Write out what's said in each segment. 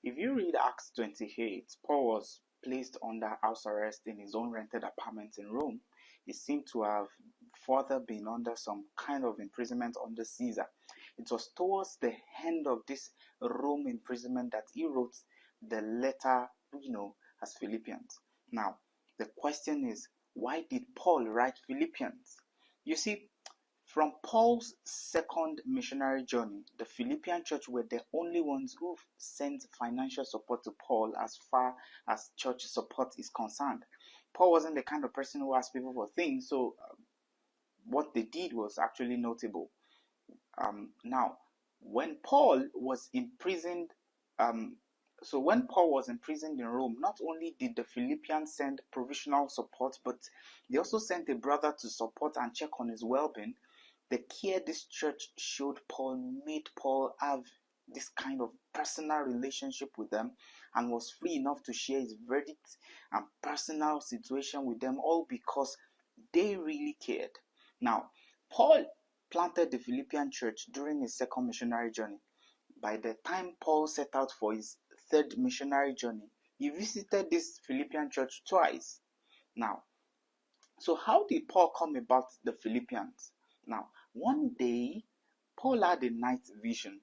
if you read Acts 28, Paul was placed under house arrest in his own rented apartment in Rome. He seemed to have further been under some kind of imprisonment under Caesar. It was towards the end of this Rome imprisonment that he wrote the letter we know as Philippians. Now, the question is, why did Paul write Philippians? You see, from Paul's second missionary journey, the Philippian church were the only ones who sent financial support to Paul as far as church support is concerned. Paul wasn't the kind of person who asked people for things, so what they did was actually notable. Now, when Paul was imprisoned, when Paul was imprisoned in Rome, not only did the Philippians send provisional support, but they also sent a brother to support and check on his well-being. The care this church showed Paul made Paul have this kind of personal relationship with them and was free enough to share his verdict and personal situation with them, all because they really cared. Now, Paul planted the Philippian church during his second missionary journey. By the time Paul set out for his third missionary journey, he visited this Philippian church twice. Now, so how did Paul come about the Philippians? Now, one day, Paul had a night vision.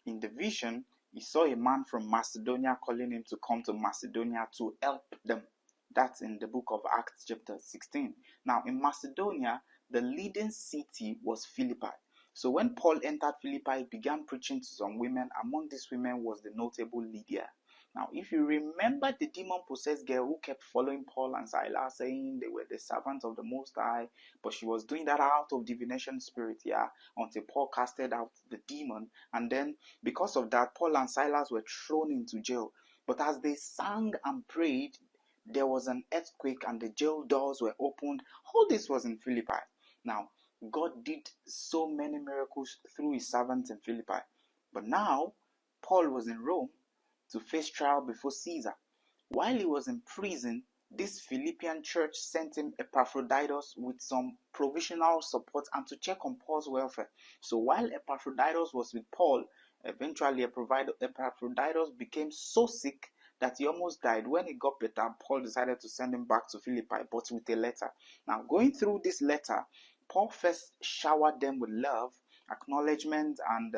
In the vision, he saw a man from Macedonia calling him to come to Macedonia to help them. That's in the book of Acts chapter 16. Now, in Macedonia, the leading city was Philippi. So when Paul entered Philippi, he began preaching to some women. Among these women was the notable Lydia. Now, if you remember the demon-possessed girl who kept following Paul and Silas, saying they were the servants of the Most High, but she was doing that out of divination spirit, until Paul casted out the demon. And then, because of that, Paul and Silas were thrown into jail. But as they sang and prayed, there was an earthquake and the jail doors were opened. All this was in Philippi. Now, God did so many miracles through his servants in Philippi. But now, Paul was in Rome to face trial before Caesar. While he was in prison, this Philippian church sent him Epaphroditus with some provisional support and to check on Paul's welfare. So while Epaphroditus was with Paul, eventually Epaphroditus became so sick that he almost died. When he got better, Paul decided to send him back to Philippi, but with a letter. Now, going through this letter, Paul first showered them with love, acknowledgement, and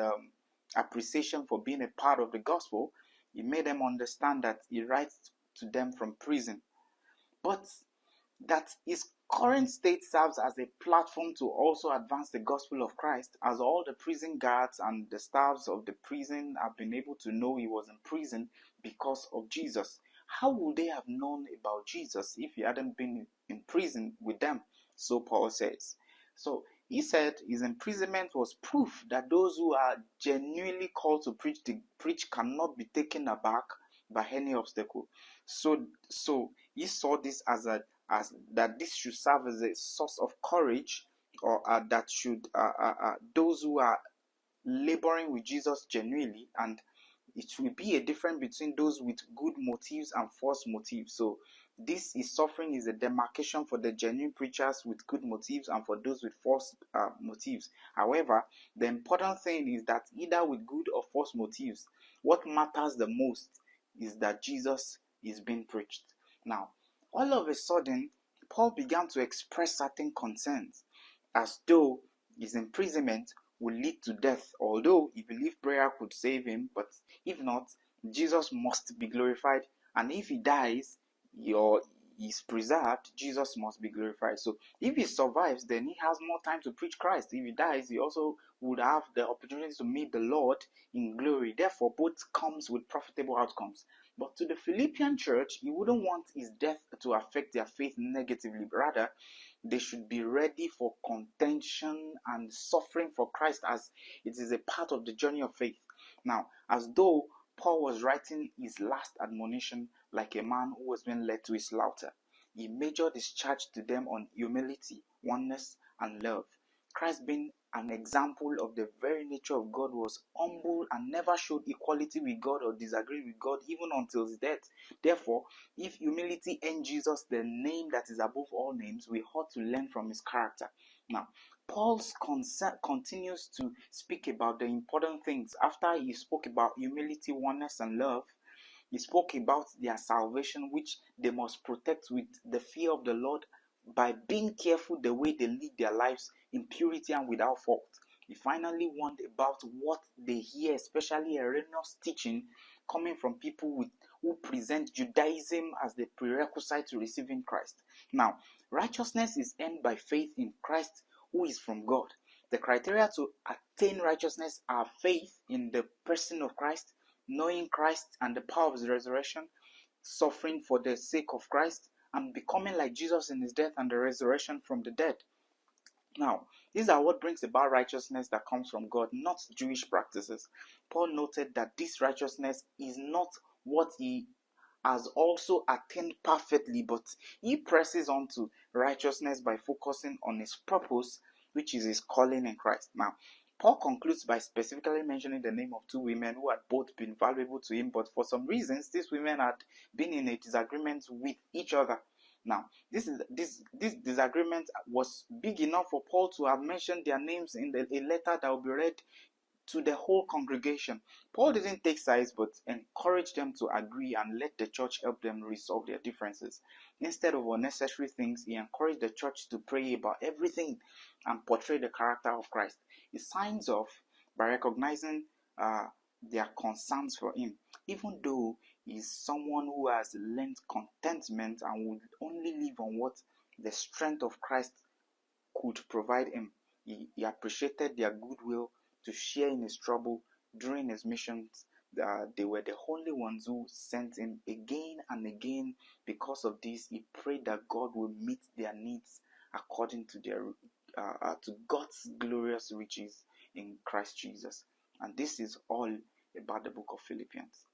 appreciation for being a part of the gospel. He made them understand that he writes to them from prison, but that his current state serves as a platform to also advance the gospel of Christ, as all the prison guards and the staffs of the prison have been able to know he was in prison because of Jesus. How would they have known about Jesus if he hadn't been in prison with them? So Paul says. So he said his imprisonment was proof that those who are genuinely called to preach cannot be taken aback by any obstacle. So he saw this as that this should serve as a source of courage, or that should those who are laboring with Jesus genuinely, and it will be a difference between those with good motives and false motives. So this is suffering is a demarcation for the genuine preachers with good motives and for those with false motives. However, the important thing is that either with good or false motives, what matters the most is that Jesus is being preached. Now, all of a sudden, Paul began to express certain concerns, as though his imprisonment would lead to death, although he believed prayer could save him. But if not, Jesus must be glorified, and if he dies or is preserved, Jesus must be glorified. So if he survives, then he has more time to preach Christ. If he dies, he also would have the opportunity to meet the Lord in glory. Therefore, both comes with profitable outcomes. But to the Philippian church, he wouldn't want his death to affect their faith negatively. Rather, they should be ready for contention and suffering for Christ, as it is a part of the journey of faith. Now, as though Paul was writing his last admonition like a man who was being led to his slaughter, he majored his charge to them on humility, oneness, and love. Christ, being an example of the very nature of God, was humble and never showed equality with God or disagreed with God even until his death. Therefore, if humility earned Jesus the name that is above all names, we ought to learn from his character. Now, Paul's continues to speak about the important things. After he spoke about humility, oneness, and love, He spoke about their salvation, which they must protect with the fear of the Lord by being careful the way they lead their lives in purity and without fault. He finally warned about what they hear, especially erroneous teaching coming from people who present Judaism as the prerequisite to receiving Christ. Now, righteousness is earned by faith in Christ, who is from God. The criteria to attain righteousness are faith in the person of Christ, knowing Christ and the power of his resurrection, suffering for the sake of Christ, and becoming like Jesus in his death and the resurrection from the dead. Now, these are what brings about righteousness that comes from God, not Jewish practices. Paul noted that this righteousness is not what he has also attained perfectly, but he presses on to righteousness by focusing on his purpose, which is his calling in Christ. Now, Paul concludes by specifically mentioning the name of two women who had both been valuable to him, but for some reasons, these women had been in a disagreement with each other. Now, this disagreement was big enough for Paul to have mentioned their names in a letter that will be read to the whole congregation. Paul didn't take sides but encouraged them to agree and let the church help them resolve their differences. Instead of unnecessary things, he encouraged the church to pray about everything and portray the character of Christ. He signs off by recognizing their concerns for him, even though he's someone who has learned contentment and would only live on what the strength of Christ could provide him. He appreciated their goodwill to share in his trouble during his missions. They were the only ones who sent him again and again. Because of this, he prayed that God will meet their needs according to their to God's glorious riches in Christ Jesus. And this is all about the book of Philippians.